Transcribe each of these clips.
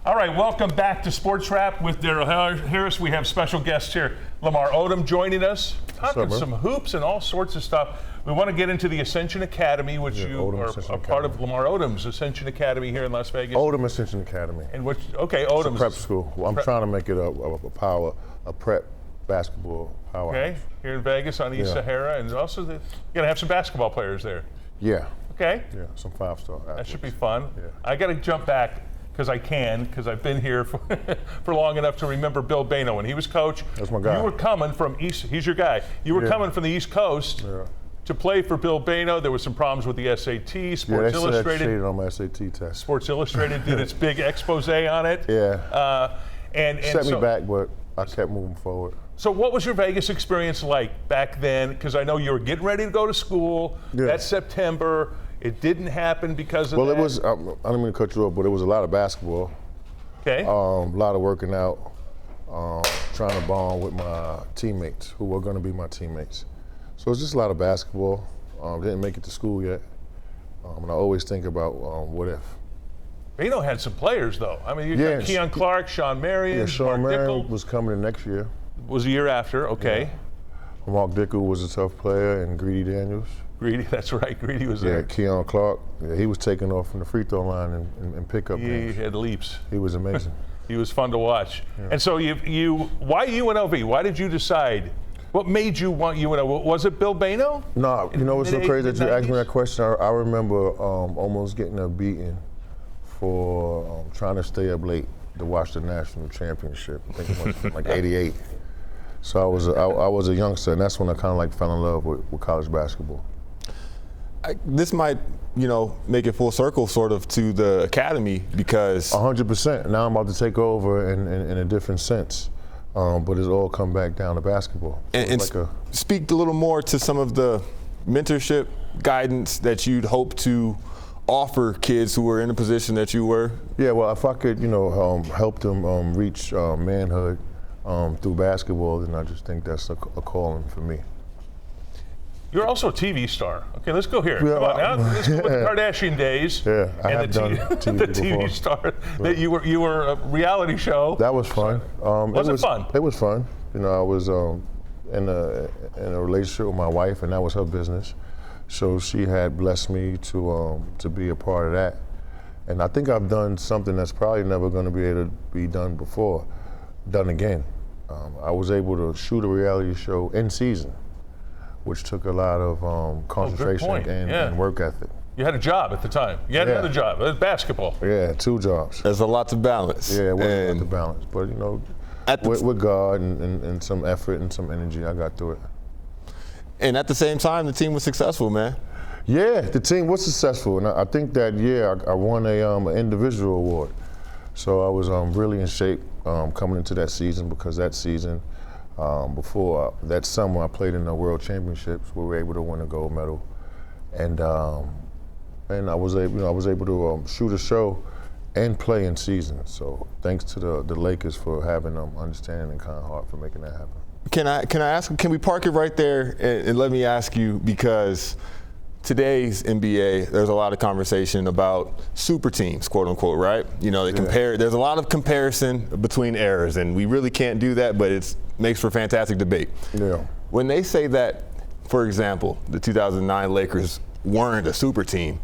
All right, welcome back to Sports Wrap with Darrell Harris. We have special guests here, Lamar Odom joining us, talking some hoops and all sorts of stuff. We want to get into the Ascension Academy, which you are a part of Lamar Odom's Ascension Academy here in Las Vegas. Odom Ascension Academy. And which, okay, Odom's it's a prep school. Well, I'm trying to make it a prep basketball powerhouse. Okay, here in Vegas on East Sahara, and also you're going to have some basketball players there. Yeah. Okay. Yeah, some 5-star athletes. That should be fun. Yeah. I got to jump back because I've been here for long enough to remember Bill Bano when he was coach. That's my guy. You were coming from he's your guy. You were coming from the East Coast to play for Bill Bano. There was some problems with the SAT. Sports Illustrated cheated on my SAT test. Sports Illustrated did its big expose on it. Yeah. And set me back, but I kept moving forward. So what was your Vegas experience like back then? Because I know you were getting ready to go to school. Yeah. That's September. It didn't happen because of that. Well, it was, I don't mean to cut you off, but it was a lot of basketball. Okay. A lot of working out, trying to bond with my teammates who were going to be my teammates. So it was just a lot of basketball. Didn't make it to school yet. And I always think about what if. Bano had some players, though. I mean, you got Keon Clark, Sean Marion, Yeah, Sean Mark Marion Dickel. was coming in next year. Was a year after, okay. Yeah. Mark Dickel was a tough player, and Greedy Daniels. Greedy, that's right. Greedy was there. Yeah, Keon Clark. Yeah, he was taking off from the free throw line and pick up games. He had leaps. He was amazing. He was fun to watch. Yeah. And so why UNLV? Why did you decide? What made you want UNLV? Was it Bill Bano? No, you know what's so crazy that you asked me that question? I remember almost getting a beating for trying to stay up late to watch the national championship. I think it was like '88. So I was a youngster, and that's when I kind of like fell in love with college basketball. This might, make it full circle sort of to the academy because 100%. Now I'm about to take over in a different sense, but it's all come back down to basketball. So and speak a little more to some of the mentorship guidance that you'd hope to offer kids who were in the position that you were. Yeah, well, if I could, help them reach manhood through basketball, then I just think that's a calling for me. You're also a TV star. Okay, let's go here. Come on now. Let's go with the Kardashian days. Yeah, I have done TV the before. TV star that you were a reality show. That was fun. Was it fun? It was fun. I was in a relationship with my wife, and that was her business. So she had blessed me to be a part of that. And I think I've done something that's probably never going to be able to be done again. I was able to shoot a reality show in season, which took a lot of concentration and work ethic. You had a job at the time. You had another job. It was basketball. Yeah, 2 jobs. There's a lot to balance. Yeah, it was a lot to balance. But with God and some effort and some energy, I got through it. And at the same time, the team was successful, man. Yeah, the team was successful, and I think that I won an individual award. So I was really in shape coming into that season, because that season, before that summer, I played in the World Championships where we were able to win a gold medal, and I was able to shoot a show and play in season. So thanks to the Lakers for having understanding and kind heart for making that happen. Can I ask? Can we park it right there and let me ask you, because today's NBA, there's a lot of conversation about super teams, quote unquote, right? They compare. There's a lot of comparison between eras, and we really can't do that, but it makes for fantastic debate. Yeah. When they say that, for example, the 2009 Lakers weren't a super team,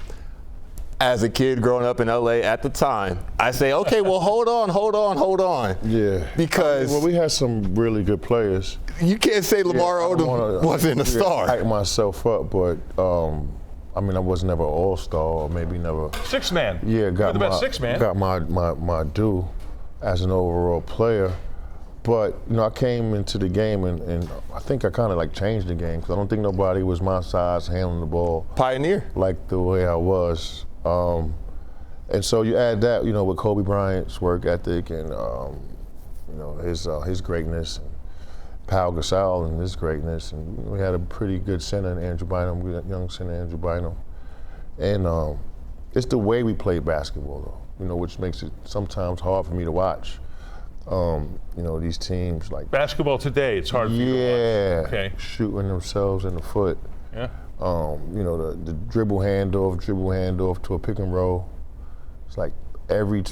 as a kid growing up in LA at the time, I say, okay, well, hold on. Yeah. Because we had some really good players. You can't say Lamar Odom wasn't a star. I hype myself up, but I was never an all-star, or maybe never. Six man. Yeah, got my due as an overall player. But I came into the game and I think I kind of changed the game, because I don't think nobody was my size handling the ball. Pioneer. Like the way I was. And so you add that, with Kobe Bryant's work ethic and his greatness, and Pau Gasol and his greatness, and we had a pretty good center in Andrew Bynum, young center Andrew Bynum, and it's the way we played basketball though, which makes it sometimes hard for me to watch. These teams like basketball today, it's hard for you to watch. Okay. Shooting themselves in the foot. Yeah. The dribble handoff to a pick and roll. It's like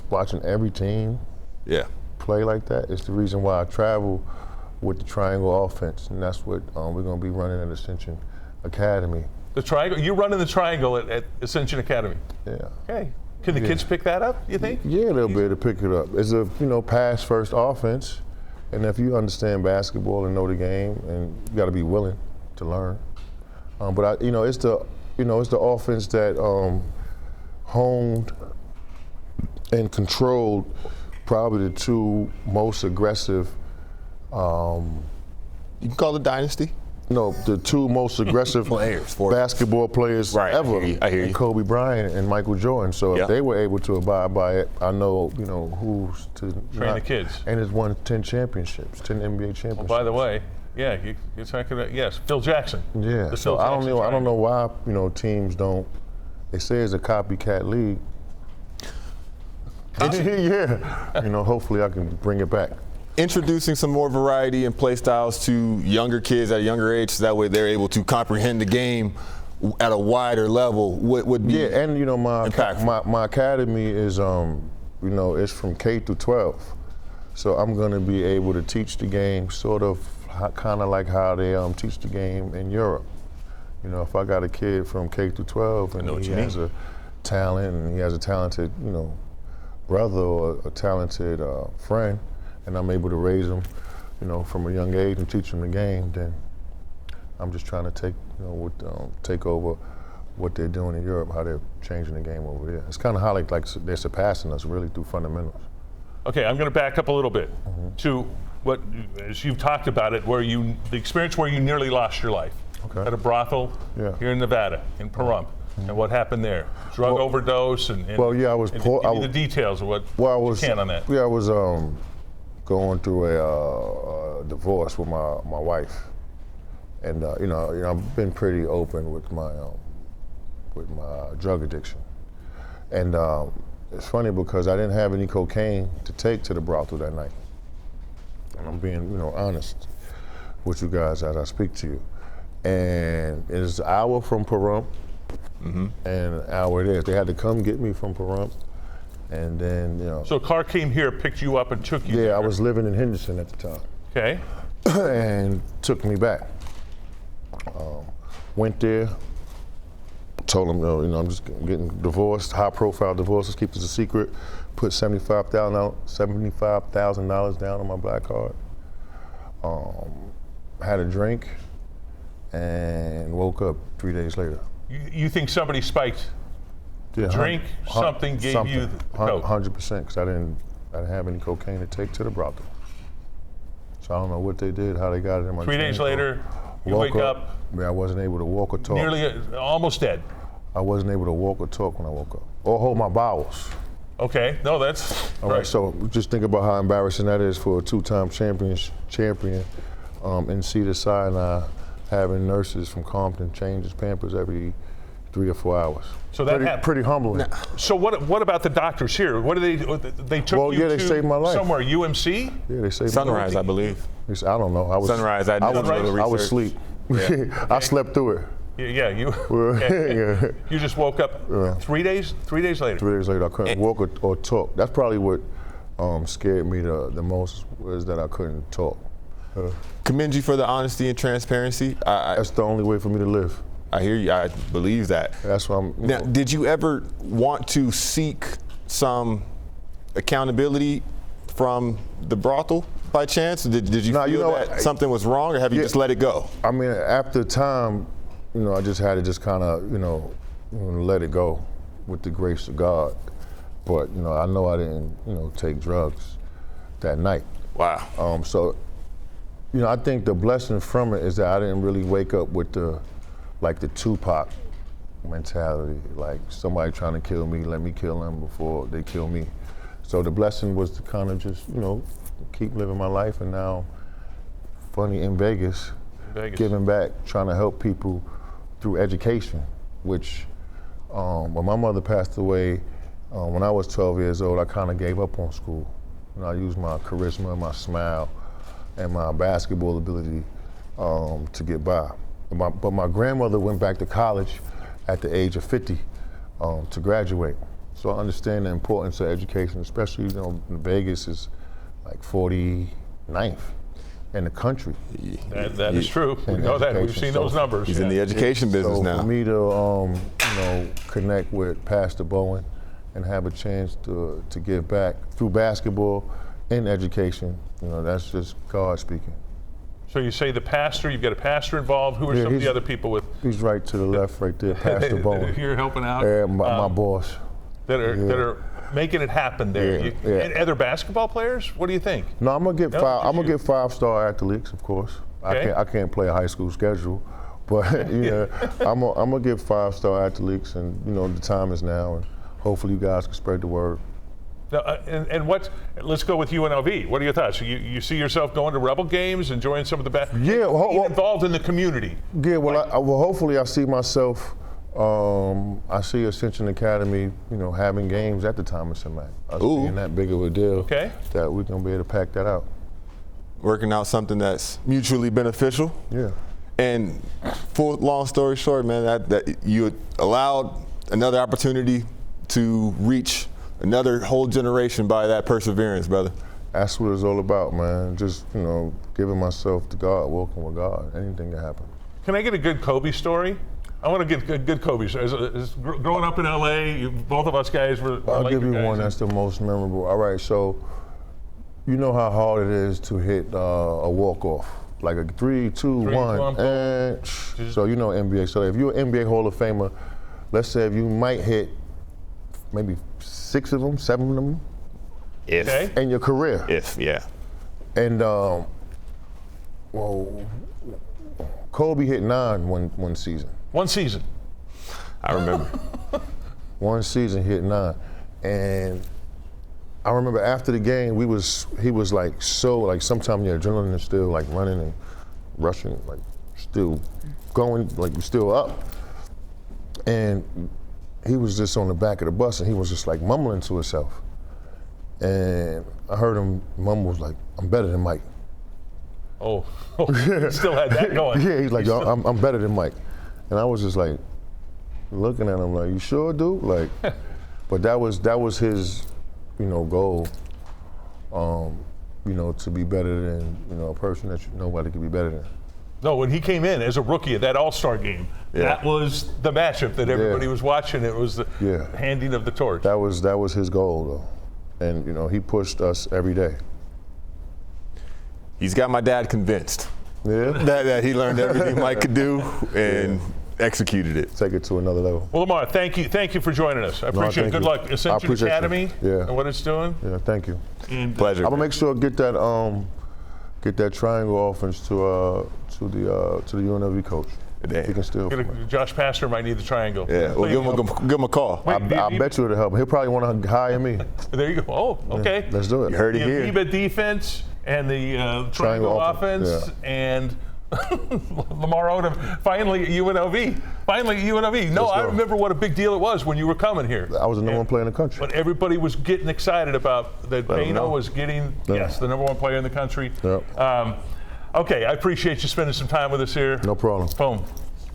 watching every team play like that. It's the reason why I travel with the triangle offense, and that's what we're going to be running at Ascension Academy. The triangle? You're running the triangle at Ascension Academy? Yeah. Okay. Can the kids pick that up, you think? Yeah, they'll be able to pick it up. It's a pass first offense, and if you understand basketball and know the game, and you got to be willing to learn. But it's the offense that honed and controlled probably the two most aggressive. You can call it dynasty. No, the two most aggressive basketball players ever. I hear you. Kobe Bryant and Michael Jordan. So if they were able to abide by it, I know who's to train the kids. And has won 10 championships, 10 NBA championships. Well, by the way, yeah, you're talking about Phil Jackson. Yeah. So I don't know why teams don't. They say it's a copycat league. Yeah. Hopefully I can bring it back. Introducing some more variety and play styles to younger kids at a younger age, so that way they're able to comprehend the game at a wider level would be and impactful. my academy is it's from K through 12, so I'm going to be able to teach the game sort of kind of like how they teach the game in Europe. If I got a kid from K through 12 and he has a talent and he has a talented brother or a talented friend, and I'm able to raise them, from a young age and teach them the game, then I'm just trying to take over what they're doing in Europe, how they're changing the game over there. It's kind of how like they're surpassing us really through fundamentals. Okay, I'm going to back up a little bit to what, as you've talked about it, the experience where you nearly lost your life at a brothel here in Nevada, in Pahrump. And what happened there? Drug overdose and I was poor. The details of what you can on that. Yeah, I was going through a divorce with my wife, and I've been pretty open with my drug addiction, and it's funny because I didn't have any cocaine to take to the brothel that night, and I'm being honest with you guys as I speak to you, and it's an hour from Pahrump, and an hour it is. They had to come get me from Pahrump. And then, So a car came here, picked you up, and took you there. I was living in Henderson at the time. Okay. And took me back. Went there, told them, I'm just getting divorced, high-profile divorce, let's keep this a secret. Put $75,000 down on my black card. Had a drink, and woke up 3 days later. You think somebody spiked? Drink, something gave you the coke? 100%, because I didn't have any cocaine to take to the brothel. So I don't know what they did, how they got it in my 3 days later, you wake up. I wasn't able to walk or talk. Nearly, almost dead. I wasn't able to walk or talk when I woke up, or hold my bowels. Okay, no, that's all right. So just think about how embarrassing that is for a two-time champion in Cedar Sinai, having nurses from Compton change his Pampers every 3 or 4 hours. So that pretty humbling. Now, so what about the doctors here? What do they took you they to saved my life. Somewhere, UMC? Yeah, they saved Sunrise, my I life. believe. I don't know. Sunrise. I was asleep. Yeah. I slept through it. Yeah, you just woke up 3 days? 3 days later? 3 days later, I couldn't walk or talk. That's probably what scared me the most, was that I couldn't talk. Commend you for the honesty and transparency. That's the only way for me to live. I hear you. I believe that. That's why I'm. Now, did you ever want to seek some accountability from the brothel by chance? Did you feel that something was wrong, or have you just let it go? I mean, after time, I just had to just kind of, let it go with the grace of God. But, I know I didn't, take drugs that night. Wow. So, I think the blessing from it is that I didn't really wake up with the Tupac mentality, like somebody trying to kill me, let me kill them before they kill me. So the blessing was to kind of just, keep living my life, and now, funny, in Vegas, giving back, trying to help people through education, which when my mother passed away, when I was 12 years old, I kind of gave up on school. I used my charisma, my smile, and my basketball ability to get by. But my grandmother went back to college at the age of 50 to graduate. So I understand the importance of education, especially, Vegas is like 49th in the country. That is true. We know that. We've seen those numbers. He's in the education business now. For me to, connect with Pastor Bowen and have a chance to give back through basketball and education, that's just God speaking. So you say the pastor, you've got a pastor involved. Who are some of the other people with? He's right to the left right there, Pastor Bowen. You're helping out? Yeah, my boss. That are making it happen there. And other basketball players? What do you think? No, I'm gonna get I'm gonna get 5-star athletes, of course. Okay. I can't play a high school schedule, but I'm gonna get 5-star athletes, and the time is now, and hopefully you guys can spread the word. Now, and let's go with UNLV. What are your thoughts? You see yourself going to Rebel games, enjoying some of the best? Yeah, being involved in the community. Yeah, well, hopefully I see myself. I see Ascension Academy, having games at the Thomas and Mack. Being that big of a deal, that we're gonna be able to pack that out. Working out something that's mutually beneficial. Yeah. And long story short, man, that you allowed another opportunity to reach another whole generation by that perseverance, brother. That's what it's all about, man. Just, giving myself to God, walking with God. Anything can happen. Can I get a good Kobe story? I want to get a good Kobe story. Growing up in LA, both of us guys were I'll Laker give you guys. one that's the most memorable. All right, so you know how hard it is to hit a walk-off. Like a 3, 2, 1, and so NBA. So if you're an NBA Hall of Famer, let's say if you might hit maybe 6 of them, 7 of them, in your career. And Kobe hit 9 one season. One season. I remember. One season hit 9, and I remember after the game he was like sometimes your adrenaline is still like running and rushing, like still going, like you're still up, and he was just on the back of the bus and he was just like mumbling to himself, and I heard him mumble like, "I'm better than Mike." Oh, still had that going. Yeah, he's like, I'm better than Mike. And I was just like, looking at him like, you sure, dude? Like, but that was his, goal, to be better than, a person that nobody could be better than. No, when he came in as a rookie at that All-Star game, that was the matchup that everybody was watching. It was the handing of the torch. That was his goal, though. And, he pushed us every day. He's got my dad convinced. Yeah. That he learned everything Mike could do and executed it. Take it to another level. Well, Lamar, thank you for joining us. I appreciate it. Good luck, Ascension Academy, and what it's doing. Yeah, thank you. And pleasure. I'm gonna make sure get that triangle offense to the UNLV coach. He can still. Josh Pastor might need the triangle. Yeah, we'll give him a call. I bet you it'll help. He'll probably want to hire me. There you go. Oh, okay. Yeah, let's do it. You heard it here. The defense and the triangle offense and Lamar Odom finally at UNLV. No, I remember what a big deal it was when you were coming here. I was the number 1 player in the country. But everybody was getting excited about that. Bano was getting the number 1 player in the country. Yep. Okay, I appreciate you spending some time with us here. No problem. Boom.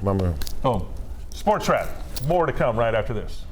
My man. Boom. Sports Wrap. More to come right after this.